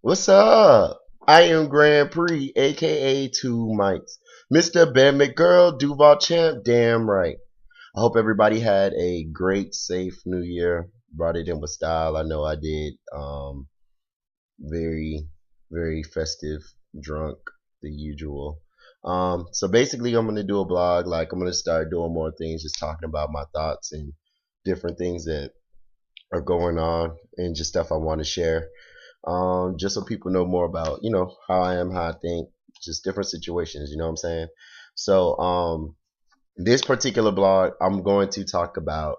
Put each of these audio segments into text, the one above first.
What's up? I am Grand Prix, aka Two Mics. Mr. Ben McGirl, Duval Champ, damn right. I hope everybody had a great, safe new year. Brought it in with style. I know I did. Very, very festive, drunk, the usual. So basically, I'm gonna do a blog. Like I'm gonna start doing more things, just talking about my thoughts and different things that are going on and just stuff I want to share. Just so people know more about, how I am, how I think, just different situations, you know what I'm saying? So, this particular blog, I'm going to talk about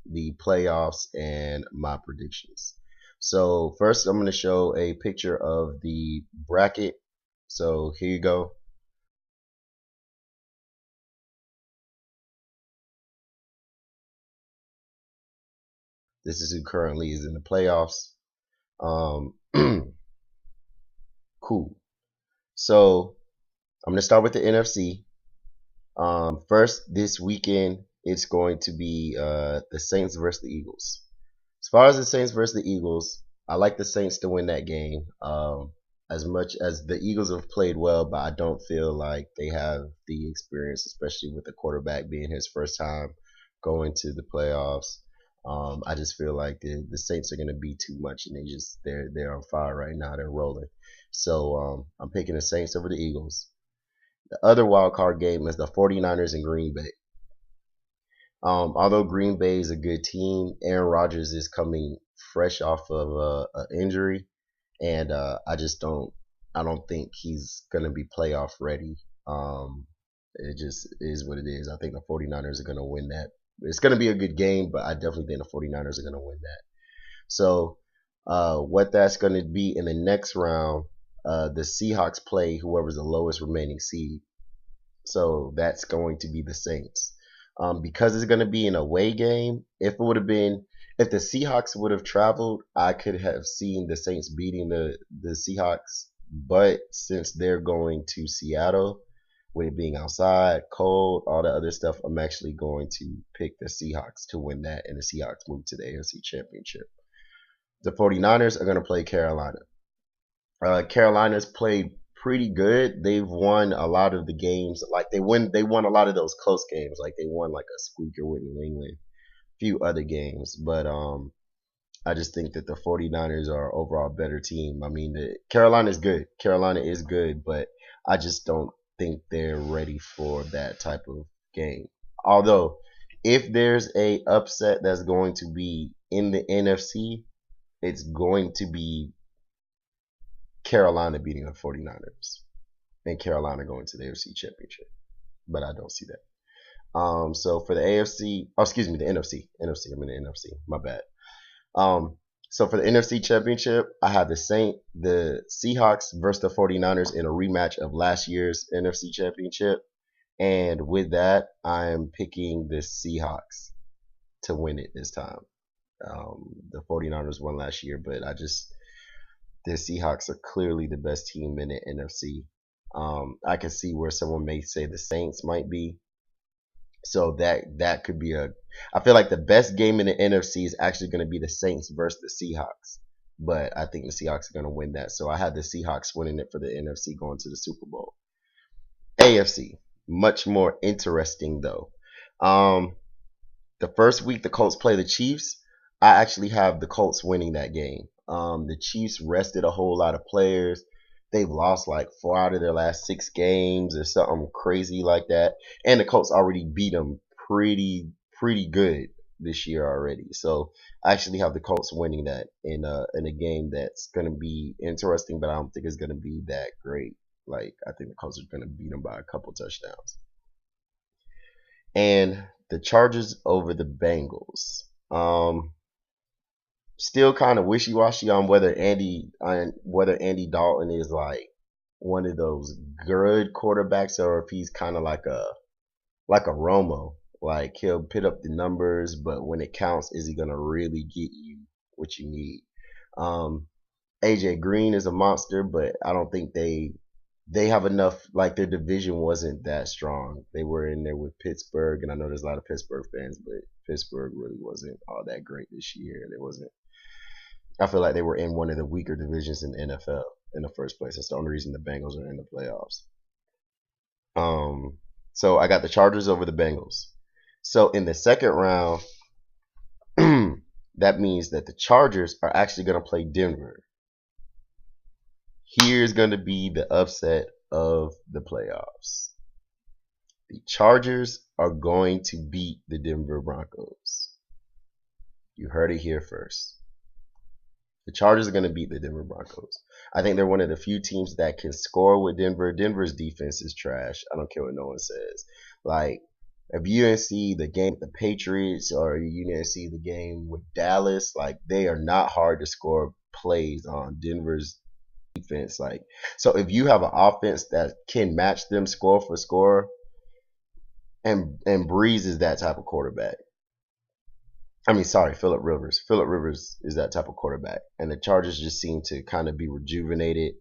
the playoffs and my predictions. So, first, I'm going to show a picture of the bracket. So, here you go. This is who currently is in the playoffs. Um, cool. So, I'm going to start with the NFC. First this weekend, it's going to be the Saints versus the Eagles. As far as the Saints versus the Eagles, I like the Saints to win that game. As much as the Eagles have played well, but I don't feel like they have the experience, especially with the quarterback being his first time going to the playoffs. I just feel like the Saints are going to be too much, and they're on fire right now. They're rolling. So I'm picking the Saints over the Eagles. The other wild card game is the 49ers and Green Bay. Although Green Bay is a good team, Aaron Rodgers is coming fresh off of an injury, and I don't think he's gonna be playoff ready. It just is what it is. I think the 49ers are gonna win that. It's gonna be a good game, but I definitely think the 49ers are gonna win that. So, what that's gonna be in the next round, the Seahawks play whoever's the lowest remaining seed. So that's going to be the Saints. Because it's going to be an away game. If the Seahawks would have traveled, I could have seen the Saints beating the Seahawks. But since they're going to Seattle, with it being outside, cold, all that other stuff, I'm actually going to pick the Seahawks to win that, and the Seahawks move to the AFC Championship. The 49ers are going to play Carolina. Carolina's played pretty good. They've won a lot of the games. Like they won a lot of those close games. Like they won like a squeaker with New England, a few other games. But I just think that the 49ers are overall a better team. I mean, Carolina is good. Carolina is good, but I just don't think they're ready for that type of game. Although, if there's a upset that's going to be in the NFC, it's going to be Carolina beating the 49ers and Carolina going to the AFC Championship. But I don't see that. So for the AFC, oh, excuse me, the NFC. NFC, I'm in the NFC. My bad. So for the NFC Championship, I have the Seahawks versus the 49ers in a rematch of last year's NFC Championship. And with that, I am picking the Seahawks to win it this time. The 49ers won last year, but the Seahawks are clearly the best team in the NFC. I can see where someone may say the Saints might be. So that could be a. I feel like the best game in the NFC is actually going to be the Saints versus the Seahawks. But I think the Seahawks are going to win that. So I had the Seahawks winning it for the NFC going to the Super Bowl. AFC, much more interesting though. Um, the first week the Colts play the Chiefs. I actually have the Colts winning that game. The Chiefs rested a whole lot of players. They've lost like 4 out of their last 6 games or something crazy like that. And the Colts already beat them pretty good this year already. So I actually have the Colts winning that in a game that's gonna be interesting, but I don't think it's gonna be that great. Like I think the Colts are gonna beat them by a couple touchdowns. And the Chargers over the Bengals. Still kind of wishy washy on whether Andy Dalton is like one of those good quarterbacks or if he's kind of like a Romo. Like he'll put up the numbers, but when it counts, is he gonna really get you what you need? Um, AJ Green is a monster, but I don't think they have enough. Like their division wasn't that strong. They were in there with Pittsburgh, and I know there's a lot of Pittsburgh fans, but Pittsburgh really wasn't all that great this year. It wasn't. I feel like they were in one of the weaker divisions in the NFL. in the first place. That's the only reason the Bengals are in the playoffs. So I got the Chargers over the Bengals. So in the second round, that means that the Chargers are actually going to play Denver. Here's going to be the upset of the playoffs. The Chargers are going to beat the Denver Broncos. You heard it here first. The Chargers are going to beat the Denver Broncos. I think they're one of the few teams that can score with Denver. Denver's defense is trash. I don't care what no one says. Like, if you didn't see the game with the Patriots or you didn't see the game with Dallas, like, they are not hard to score plays on Denver's defense. Like, so if you have an offense that can match them score for score, and Breeze is that type of quarterback. I mean, sorry, Phillip Rivers. Phillip Rivers is that type of quarterback, and the Chargers just seem to kind of be rejuvenated.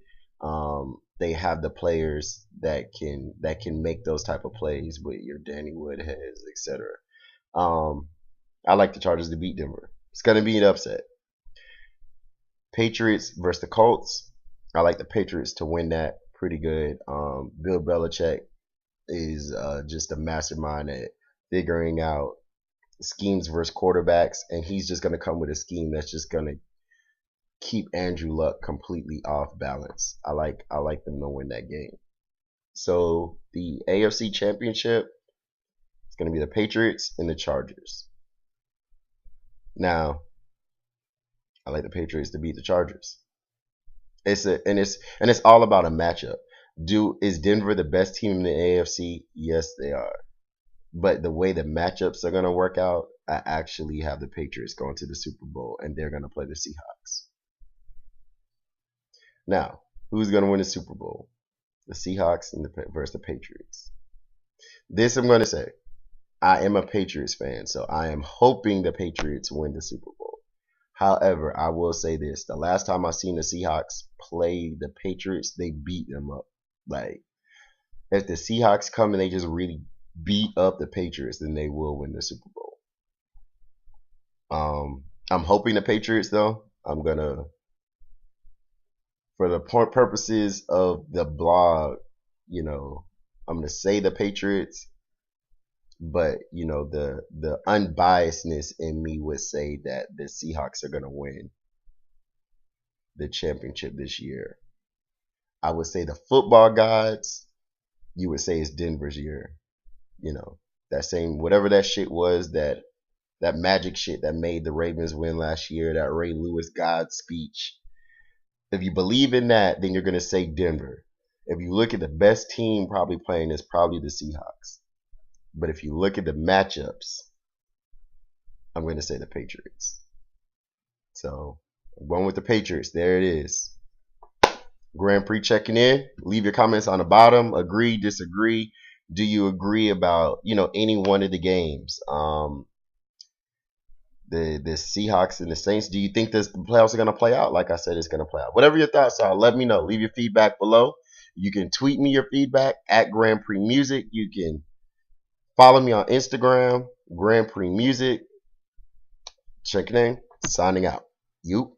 They have the players that can make those type of plays with your Danny Woodheads, etc. I like the Chargers to beat Denver. It's gonna be an upset. Patriots versus the Colts. I like the Patriots to win that pretty good. Bill Belichick is just a mastermind at figuring out schemes versus quarterbacks, and he's just going to come with a scheme that's just going to keep Andrew Luck completely off balance. I like them to win that game. So the AFC Championship is going to be the Patriots and the Chargers. Now, I like the Patriots to beat the Chargers. It's all about a matchup. Is Denver the best team in the AFC? Yes, they are. But the way the matchups are going to work out, I actually have the Patriots going to the Super Bowl, and they're going to play the Seahawks. Now, who's going to win the Super Bowl? The Seahawks versus the Patriots. This I'm going to say. I am a Patriots fan, so I am hoping the Patriots win the Super Bowl. However, I will say this. The last time I seen the Seahawks play the Patriots, they beat them up. Like, if the Seahawks come and they just really beat up the Patriots, then they will win the Super Bowl. I'm hoping the Patriots, though. I'm going to, for the purposes of the blog, I'm going to say the Patriots, but, the unbiasedness in me would say that the Seahawks are going to win the championship this year. I would say the football gods, you would say it's Denver's year. That same, whatever that shit was, that magic shit that made the Ravens win last year, that Ray Lewis God speech. If you believe in that, then you're going to say Denver. If you look at the best team probably playing, it's probably the Seahawks. But if you look at the matchups, I'm going to say the Patriots. So, going with the Patriots. There it is. Grand Prix checking in. Leave your comments on the bottom. Agree, disagree. Do you agree about, any one of the games? The Seahawks and the Saints. Do you think the playoffs are going to play out? Like I said, it's going to play out. Whatever your thoughts are, let me know. Leave your feedback below. You can tweet me your feedback at Grand Prix Music. You can follow me on Instagram, Grand Prix Music. Checking in. Signing out. You.